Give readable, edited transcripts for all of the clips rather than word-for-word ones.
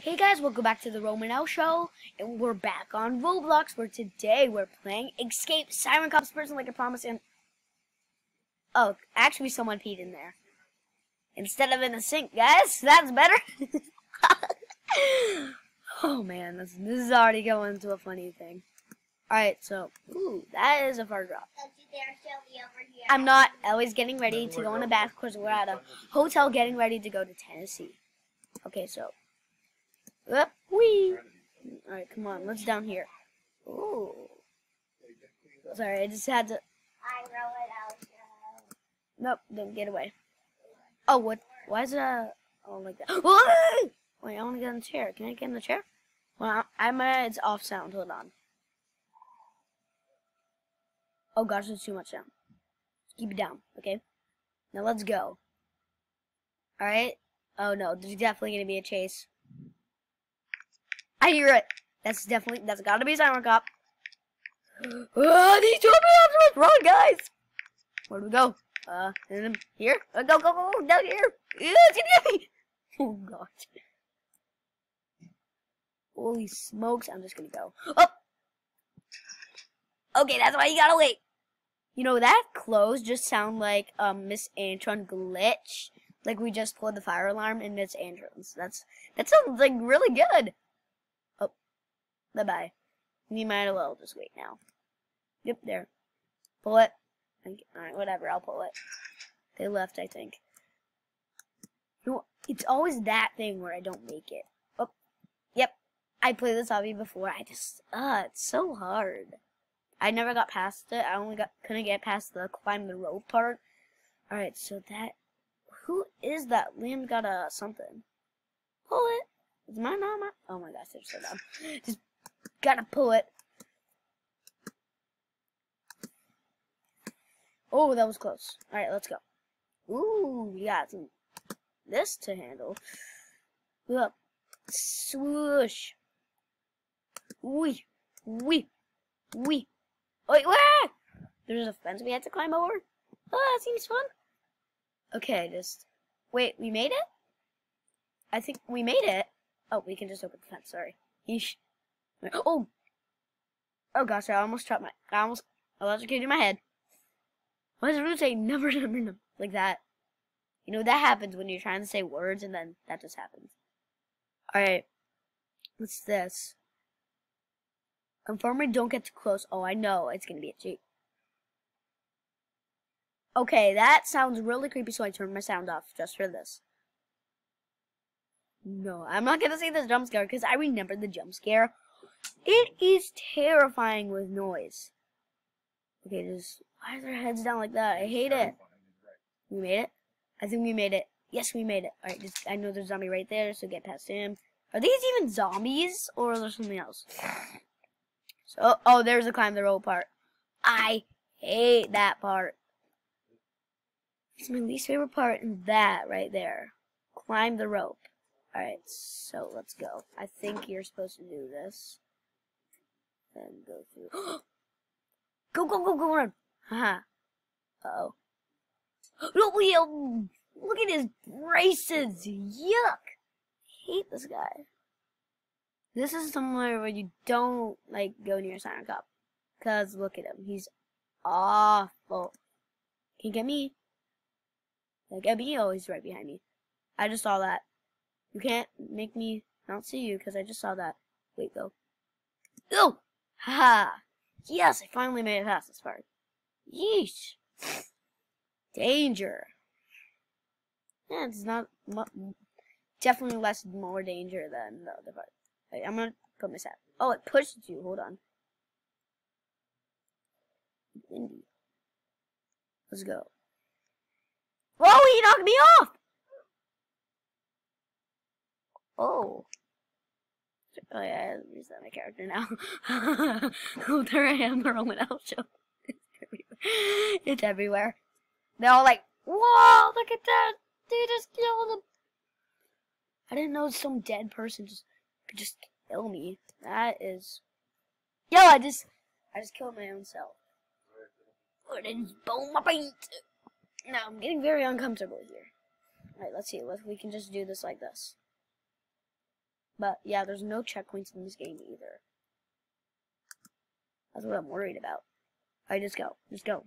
Hey guys, welcome back to the Romanelle Show, and we're back on Roblox, where today we're playing Escape Siren Cops Person like I promised, and oh, actually someone peed in there. Instead of in the sink, guys, that's better. Oh man, this is already going into a funny thing. Alright, so, ooh, that is a far drop. Don't you dare show me over here. I'm not. Ellie's getting ready to go in the bath because we're at a hotel getting ready to go to Tennessee. Okay, so. Up, wee. Alright, come on, let's down here. Ooh. Sorry, I just had to. I roll it out. Nope, don't get away. Oh, what? Why is it? Oh, like that. Whoa! Wait, I want to get in the chair. Can I get in the chair? Well, it's off sound. Hold on. Oh gosh, there's too much sound. Keep it down, okay? Now let's go. Alright? Oh no, there's definitely gonna be a chase. I hear it. That's gotta be a siren cop. Oh, these two after us. Run, guys. Where do we go? Here? Go, down here. It's gonna get me. Oh, God. Holy smokes, I'm just gonna go. Oh! Okay, that's why you gotta wait. You know, that clothes just sound like, Miss Antron glitch. Like we just pulled the fire alarm in Miss Antron's. That sounds, like, really good. Bye-bye. You might as well just wait now. Yep, there. Pull it. Alright, whatever, I'll pull it. They left, I think. You know, it's always that thing where I don't make it. Oh, yep. I played this obby before. It's so hard. I never got past it. I only couldn't get past the climb the rope part. Alright, so who is that? Liam got something. Pull it. Is mine not mine? Oh my gosh, they're so dumb. Just gotta pull it. Oh, that was close. Alright, let's go. Ooh, we got this to handle. Look. Swoosh. Wee. Wee. Wee. Wait, where? There's a fence we had to climb over? Oh, that seems fun. Okay, wait, we made it? I think we made it. Oh, we can just open the fence, sorry. Yeesh. Oh! Oh gosh, I almost electrocuted my head. Why does it say never, like that? You know, that happens when you're trying to say words and then that just happens. Alright. What's this? Confirm we don't get too close. Oh, I know. It's gonna be a cheat. Okay, that sounds really creepy, so I turned my sound off just for this. No, I'm not gonna say this jump scare because I remember the jump scare. It is terrifying with noise. Okay, why are their heads down like that? I hate it. We made it? I think we made it. Yes, we made it. Alright, I know there's a zombie right there, so get past him. Are these even zombies, or is there something else? So, oh, there's the climb the rope part. I hate that part. It's my least favorite part, and that right there. Climb the rope. Alright, so let's go. I think you're supposed to do this. Then go through. Go, run. Haha. Uh-oh. No, look at his braces. Yuck. I hate this guy. This is somewhere where you don't, like, go near Siren Cop. Because look at him. He's awful. Can you get me? Get me? Oh, he's right behind me. I just saw that. You can't make me not see you because I just saw that. Wait, though. Oh! Haha! Yes, I finally made it past this part. Yeesh! Danger! Yeah, it's not definitely more danger than the other part. Wait, I'm gonna put my set. Oh, it pushed you. Hold on. Windy. Let's go. Whoa, he knocked me off! Oh. Oh yeah, I reset my character now. Oh, there I am, the Romanelle Show. It's everywhere. They're all like, whoa, look at that! They just killed him! I didn't know some dead person could just kill me. That is... Yo, I just killed my own self. Or I just bone my paint! No, I'm getting very uncomfortable here. Alright, let's see. We can just do this like this. But yeah, there's no checkpoints in this game either. That's what I'm worried about. Alright, just go. Just go.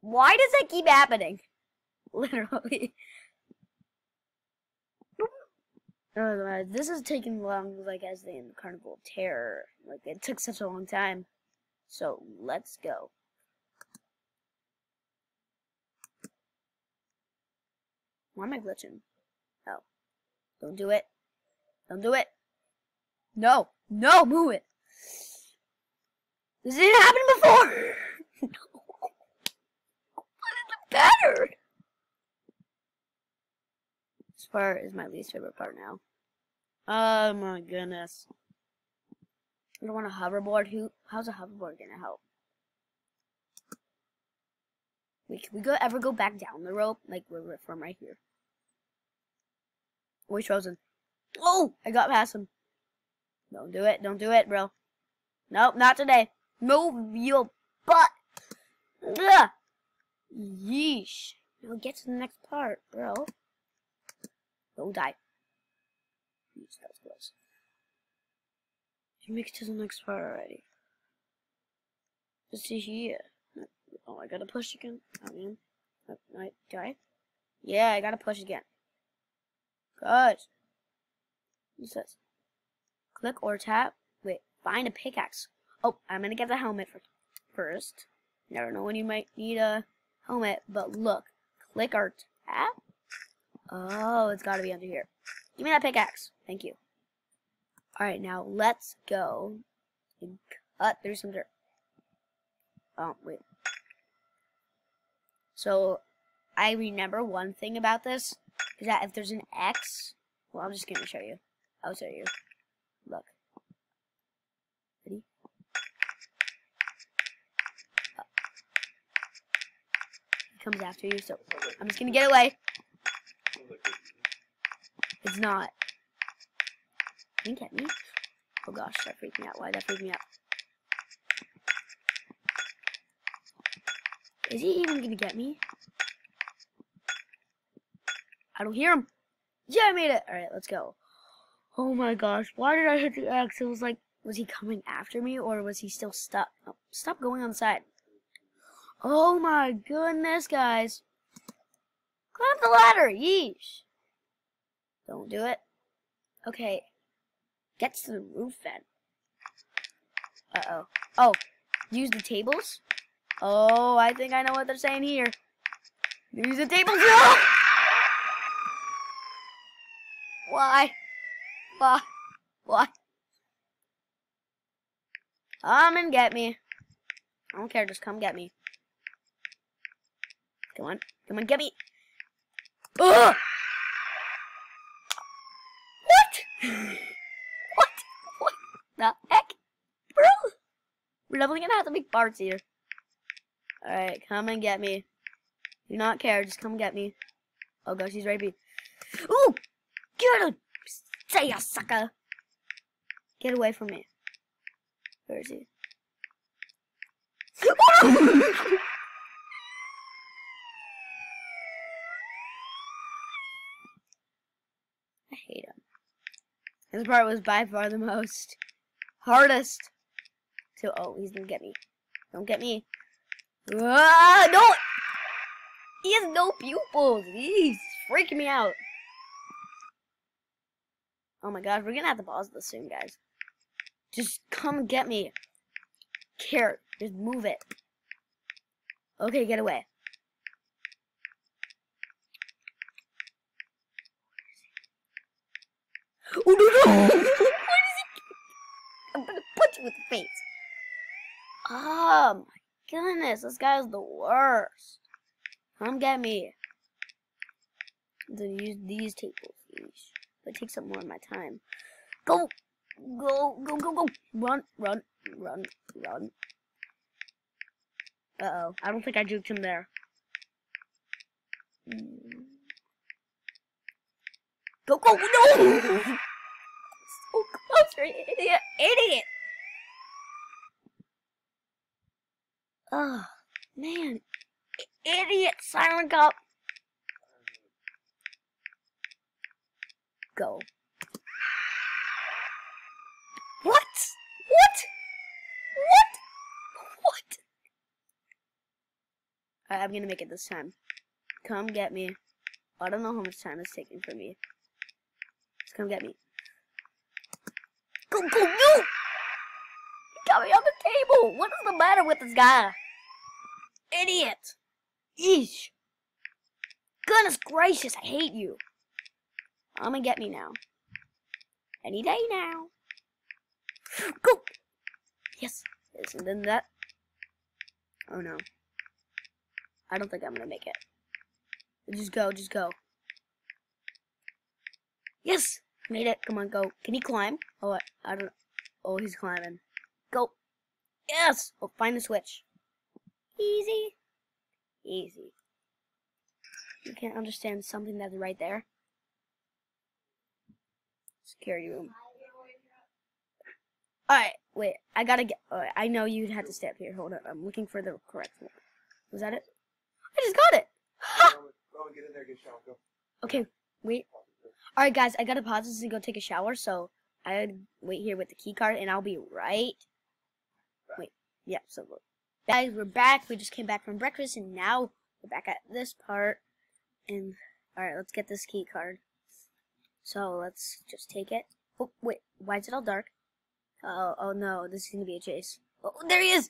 Why does that keep happening? Literally. This is taking long, like, as in Carnival of Terror. Like, it took such a long time. So, let's go. Why am I glitching? Oh. Don't do it. Don't do it. No. No, move it. This didn't happen before. No. What is it better? This part is my least favorite part now. Oh my goodness. I don't want a hoverboard. How's a hoverboard gonna help? Wait, can we ever go back down the rope? Like we're from right here. Oh, he's frozen. Oh, I got past him. Don't do it. Don't do it, bro. Nope, not today. Move your butt. Ugh. Yeesh. Now get to the next part, bro. Don't die. Yeesh, that was close. You make it to the next part already. Just to here. Oh, I gotta push again. Oh, man. Do I? Yeah, I gotta push again. Good. What's this? Click or tap. Wait, find a pickaxe. Oh, I'm gonna get the helmet first. Never know when you might need a helmet, but look. Click or tap. Oh, it's gotta be under here. Give me that pickaxe. Thank you. Alright, now let's go and cut through some dirt. Oh, wait. So, I remember one thing about this, is that if there's an X, well, I'm just gonna show you. I'll show you. Look. Ready? Oh. He comes after you, so I'm just gonna get away. It's not. Can you get me? Oh gosh, that freaked me out. Why did that freak me out? Is he even gonna get me? I don't hear him. Yeah, I made it. Alright, let's go. Oh my gosh, why did I hit the X? It was like, was he coming after me or was he still stuck? Oh, stop going on the side. Oh my goodness, guys. Climb the ladder, yeesh. Don't do it. Okay. Get to the roof then. Uh-oh. Oh, use the tables? Oh, I think I know what they're saying here. Use the tables. No! Why? Why? Why? Come and get me. I don't care, just come get me. Come on. Come on, get me. Ugh! What? What? What the heck? Bro! We're definitely gonna have to make parts here. Alright, come and get me. Do not care, just come get me. Oh gosh, he's right behind me. Ooh! Get him! Say ya, sucker! Get away from me. Where is he? I hate him. This part was by far the most hardest to. Oh, he's gonna get me. Don't get me. Ah, no! He has no pupils. He's freaking me out. Oh my god, we're gonna have to pause this soon, guys. Just come and get me. Care. Just move it. Okay, get away. Oh no no! What is it? I'm gonna punch you with the face. Oh my goodness, this guy's the worst. Come get me. I'm gonna use these tables. It takes up more of my time. Go! Go, go, go, go! Run, run, run, run. Uh-oh. I don't think I juked him there. Go, go, no! So close, you idiot! Idiot! Oh, man. Idiot, Siren Cop! Go. I'm gonna make it this time. Come get me. I don't know how much time it's taking for me. Just come get me. Go, go, no! He got me on the table. What is the matter with this guy? Idiot. Eesh. Goodness gracious, I hate you. I'm gonna get me now. Any day now. Go! Yes. Yes, and then that. Oh no. I don't think I'm gonna make it. Just go, just go. Yes! Made it. Come on, go. Can he climb? Oh, I don't know. Oh, he's climbing. Go. Yes! Oh, find the switch. Easy. Easy. You can't understand something that's right there. Security room. Alright, wait. I gotta get. Alright, I know you'd have to stay up here. Hold on. I'm looking for the correct one. Was that it? I just got it! Ha! Get in there, get a shower, go. Okay, wait. Alright, guys, I gotta pause this and go take a shower, so I'd wait here with the key card, and I'll be right. Wait, yeah, so guys, we're back. We just came back from breakfast, and now we're back at this part. And alright, let's get this key card. So let's just take it. Oh, wait, why is it all dark? Oh no, this is gonna be a chase. Oh, there he is!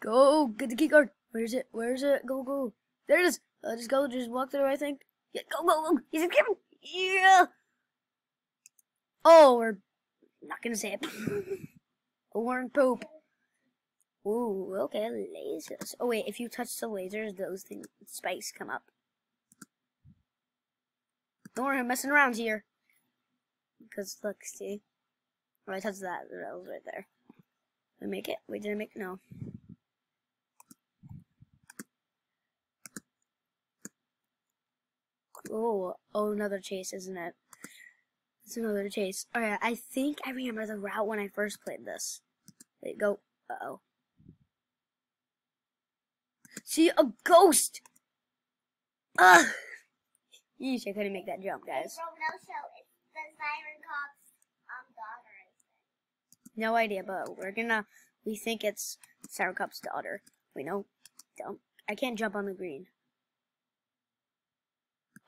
Go, get the key card. Where is it? Where is it? Go, go. There it is. Just go, just walk through, I think. Yeah, go, go, go. He's coming. Yeah. Oh, we're not gonna say it. Orange poop. Ooh, okay, lasers. Oh wait, if you touch the lasers, those things, spikes come up. Don't worry, I'm messing around here. Because look, see? Oh, I touched that. That was right there. Did I make it? Wait, did I make it? No. Oh, another chase, isn't it? It's another chase. Alright, I think I remember the route when I first played this. Wait, go. Uh-oh. See, a ghost! Ugh! Yeesh, I couldn't make that jump, guys. It's the Siren Cop's daughter. No idea, but we think it's Siren Cop's daughter. Wait, no. Don't. I can't jump on the green.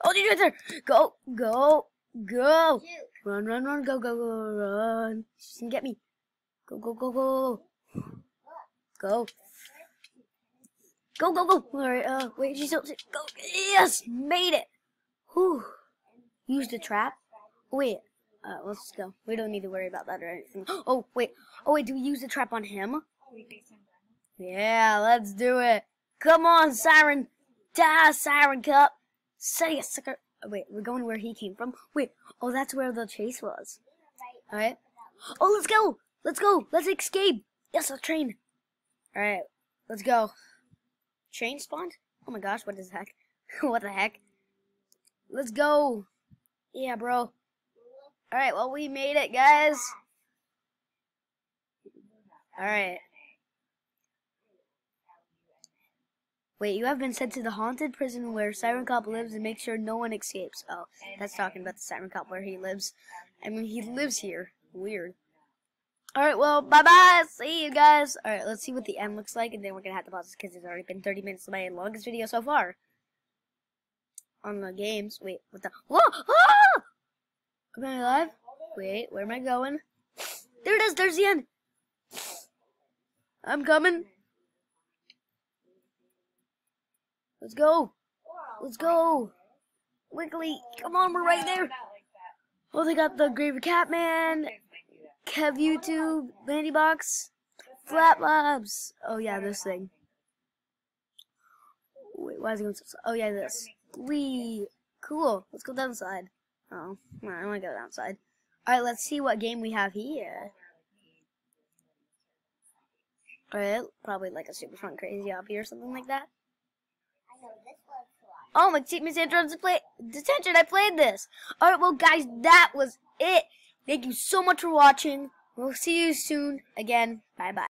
Oh, did you right there? Go, go, go. Shoot. Run, run, run, go, go, go, run. She's gonna get me. Go, go, go, go. Go. Go, go, go. Alright, wait, she's still, go. Yes, made it. Whew. Use the trap. Wait, let's go. We don't need to worry about that or anything. Oh, wait. Oh, wait, do we use the trap on him? Yeah, let's do it. Come on, Siren. Die, Siren Cup. Say it, sucker. Oh, wait, we're going where he came from. Wait, oh, that's where the chase was. Alright. Oh, let's go. Let's go. Let's escape. Yes, a train. Alright, let's go. Train spawned? Oh my gosh, what the heck? What the heck? Let's go. Yeah, bro. Alright, well, we made it, guys. Alright. Wait, you have been sent to the haunted prison where Siren Cop lives and make sure no one escapes. Oh, that's talking about the Siren Cop where he lives. I mean, he lives here. Weird. Alright, well, bye-bye. See you guys. Alright, let's see what the end looks like, and then we're gonna have to pause this because it's already been 30 minutes. My longest video so far. On the games. Wait, what the? Whoa! Ah! Am I alive? Wait, where am I going? There it is. There's the end. I'm coming. Let's go. Let's go. Wiggly. Come on, we're right there. Oh, they got the Grave of Catman, Kev YouTube, Landybox, Flat Labs. Oh, yeah, this thing. Wait, why is it going so slow? Oh, yeah, this. Wee. Cool. Let's go downside. Oh, I don't want to go downside. Alright, let's see what game we have here. Alright, probably like a Super Fun Crazy Obby or something like that. Oh, my Miss Andron's detention. I played this. Alright, well, guys, that was it. Thank you so much for watching. We'll see you soon. Again, bye-bye.